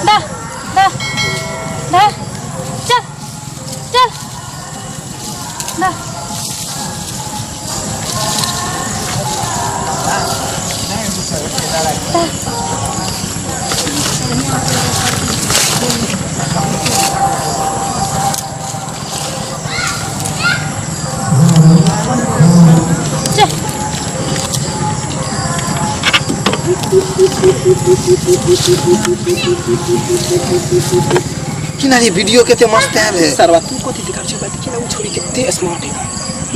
दा दा दा चल चल दा किनारे वीडियो केते मस्त है सरवा तू कोती दिखा छ बात किना उ छोरी केते स्मार्ट है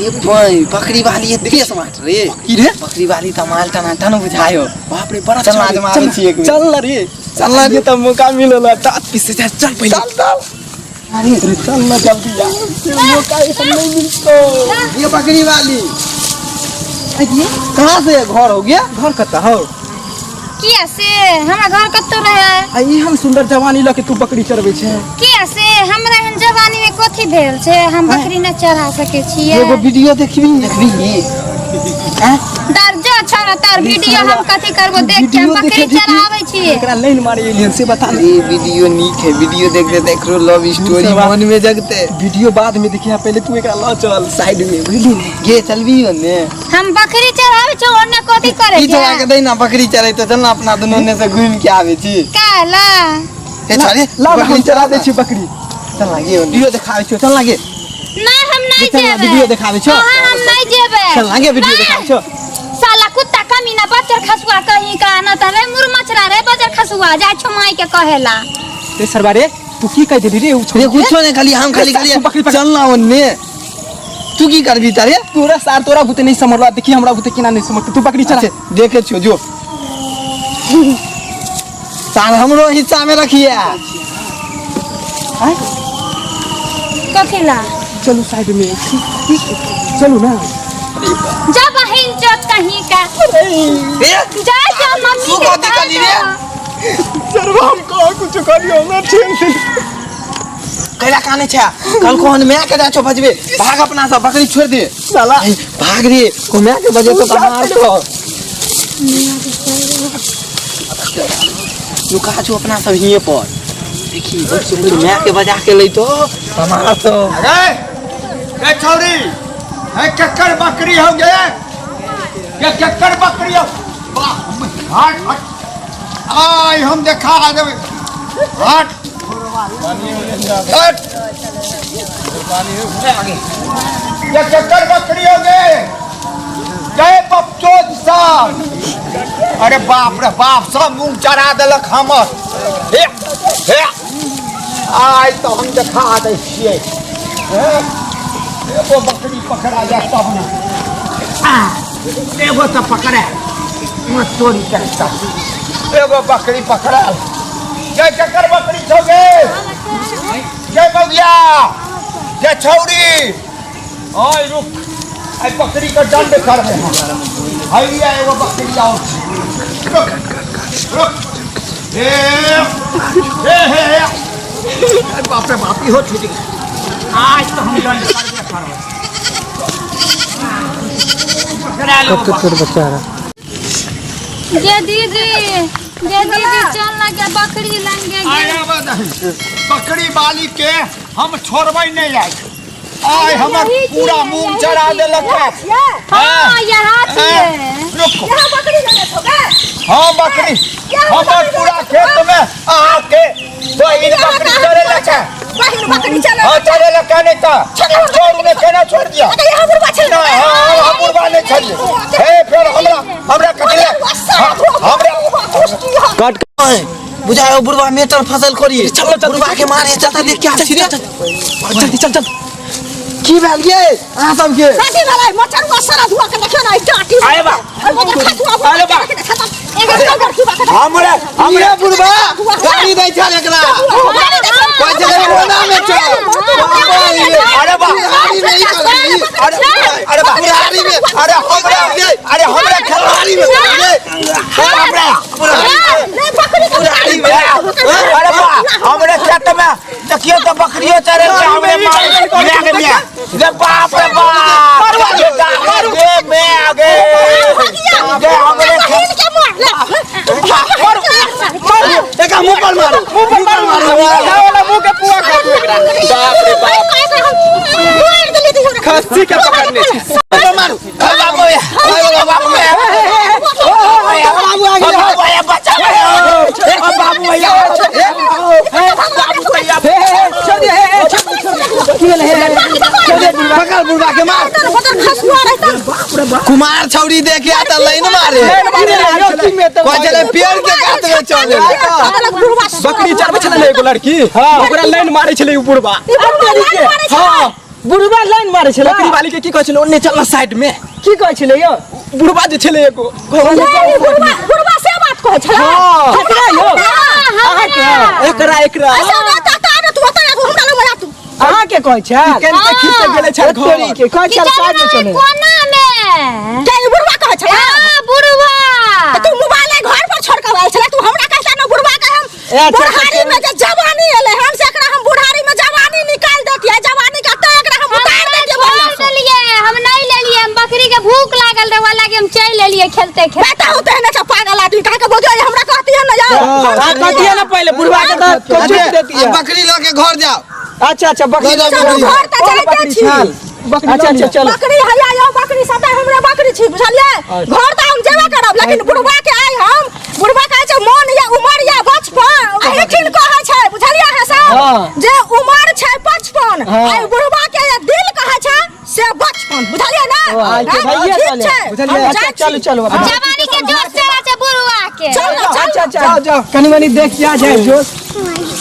ये भाई बकरी वाली ये देखिए स्मार्ट रे की रे बकरी वाली तमाल टना टन बुझायो बाप रे बड़ा चल आज मारे छी एक चल ना रे चल ना ये त मौका मिलला दांत पीस से चल पहले चल अरे चल ना जल्दी यार मौका ऐसा नहीं मिलतो ये बकरी वाली ये कहां से घर हो गया घर कता हो किया से हमरा घर कत्तो रहे आई हम सुंदर जवानी लके तू बकरी चरबे छे किया से हमरा हन जवानी में कथि भेल छे हम बकरी न चढ़ा सके छिए एगो वीडियो देखबी हैं तार जो छोरा तार वीडियो हम कथि करबो देख के हम बकरी चढ़ावे छिए एकरा लाइन मारे एलियन से बता ये वीडियो नीक है वीडियो देखते देखरो लव स्टोरी मन में जगते वीडियो बाद में देखिया पहले तू एकरा ल चल साइड में बुझली ये चलबी ओने हम बकरी चढ़ावे छ ओने कथि करे ई चला के देना बकरी चराई तो चल ना अपना दोनों ने से घूम के आवे छी काला ए चले ला बकरी चरा दे छी बकरी चल लागे वीडियो दिखावे छी चल लागे ना हम नहीं जेबे वीडियो दिखावे छ हम नहीं जेबे चल लागे वीडियो दिखावे छ साला कुत्ता कमीना बच्चर खसुआ कहीं का न त रे मुर मछरा रे बच्चर खसुआ जा छ माई के कहेला ते सरवा रे तू की कह देली रे उ रे कुछ नहीं खाली हम खाली चल ना ओने तू की करबी तारे पूरा सार तोरा बुते नहीं समरवा देखी हमरा बुते किना नहीं समरत तू बकरी चरा देखे छो जो साल हमरो हिस्सा में रखिए हां कथिला चलो साइड में चलो ना जा बहिन चोट कहीं का जा जा मम्मी तू कथि कली रे सरवा हम कहा कुछ करियो ना ठेल कैला काने छा कल को मैं के जा छो बजबे भाग अपना सब बकरी छोड़ दे साला भाग रे को मैं के बजे तो मार तो तू कहा छो अपना सब हिए पर देखी तो मैं के बजा के लई तो हमारा तो अरे ए छोरी है कक्कर बकरी हो गए क्या कक्कर बकरी हो हट हट आई हम देखा देवे हट हट ये कक्कर बकरी हो गए जय बपचोद साहब अरे बाप रे बाप सब मुंह चढ़ा देलक हमर हे हे आई तो हम देखा दे छिए एगो बकरी पकड़ा जा तब ना एगो तो पकड़े मत चोरी करता एगो बकरी पकड़ा जय चक्कर बकरी छो गे जय बगिया जय छौरी ओए रुक आई बकरी का दंड कर दे हैया एगो बकरी आओ रुक रुक हे हे हे बाप रे बाप हो छूट गई आज तो हम दंड कर दिया कब तक छोड़ बच्चा रहा ये दीदी चल ना के बकरी लेंगे बकरी वाली के हम छोड़बै नहीं आई आय हमर पूरा मुंह चढ़ा देलक हां यहां थी रुको यहां बकरी लेने छोगे हां बकरी हमर पूरा खेत में आके तो इन बकरी चरे लगा बहिन बकरी चले हां चले लगा नहीं था छोड़ ने केना छोड़ दिया यहां बुरबा चल ना हां बुरबा नहीं छोड़ हे फिर हमरा कटले हमरा कट बुझाओ बुढ़वा मेटर फसल खोरी चल बुढ़वा के मारे चलता देख क्या छी रे चल की भेल गे आ सब के साथी वाला मचर को सारा धुआ के देखियो ना टाटी आए बा अरे बा एगो नंबर की बात हमरा बुढ़वा गाड़ी दे छा एकरा कोई जगह कोना में चल अरे बा गाड़ी में ही कर अरे बा गाड़ी में अरे हमरा खिलाड़ी में हमरा गाड़ी में अरे बा हमरे खेत में देखियो तो बकरियों चरे के हमरे मार ले बाप रे बाप ये मैं आगे हमरे खेत तो लाइन मारे कोई चले पेड़ के काट में चले बकरी चरबे छले एगो लड़की ओकरा लाइन मारे छले बुढ़वा हां बुढ़वा लाइन मारे छले बकरी वाली के की कहै छले ओन्ने चल साइड में की कहै छले यो बुढ़वा जे छले एगो बुढ़वा से बात कहै छले एकरा यो एकरा एकरा अहाँ के कहै छै केन के खींच के गेले छै घर के कहै छै साइड में चले कोना में के बुढ़वा कहै छले हां बुढ़वा तू मोबाइल घर पर छोड़ के आइल छले तू हमरा कहला न बुढ़वा के हम बुढ़ारी में जे जवानी एले हम से एकरा हम बुढ़ारी में जवानी निकाल देतिए जवानी का तो एकरा हम उतार देतिए बोल लिए हम नहीं ले लिए हम बकरी के भूख लागल रहे वाला के हम चल ले लिए खेलते खेलते बेटा होते है ना पागल आदमी काहे के बोझो हमरा कहती है ना जाओ कहती है ना पहले बुढ़वा के तो कुछ देती है बकरी लेके घर जाओ अच्छा अच्छा बकरी घर त जाइते छी अच्छा अच्छा चलो बकरी हया यो बकरी सदा हमरा बकरी छी बुझलिए घर त हम जेबे करब लेकिन बुढ़वा के आइ हम बुढ़वा कहै छै मन या उमर या बचपन एही ठिन कहै छै बुझलिए है सब जे उमर छै 55 आ बुढ़वा के जे दिल कहै छै से बचपन बुझलिए ना भैया चले बुझलिए चलो चलो जवानी के जोश चला छै बुढ़वा के अच्छा अच्छा जाओ कनी मनी देख क्या जाए जोश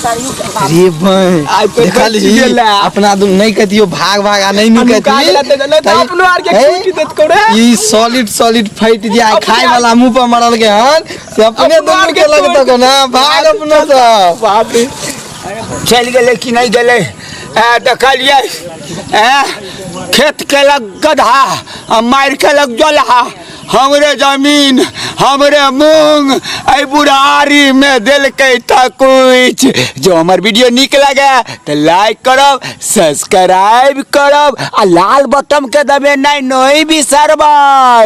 अरे भाई देखा ली अपना तुम नहीं कहतियो भाग भागा नहीं निकलती अपनो आर के छुट्टी देत करे ई सॉलिड फाइट जाए खाए वाला मुंह पर मरल के हन से अपने दोनों के लगत को ना भाग अपनो सब बाप रे चल गेले कि नहीं गेले देखलिए खेत के लग गधा मार के लग जलहा हमरे जमीन हमरे मूंग आई बुढ़ारी में दिल के कुछ जो हमार वीडियो निक लगे तो लाइक करब सब्सक्राइब करब आ लाल बटन के दबे नहीं बिसरब।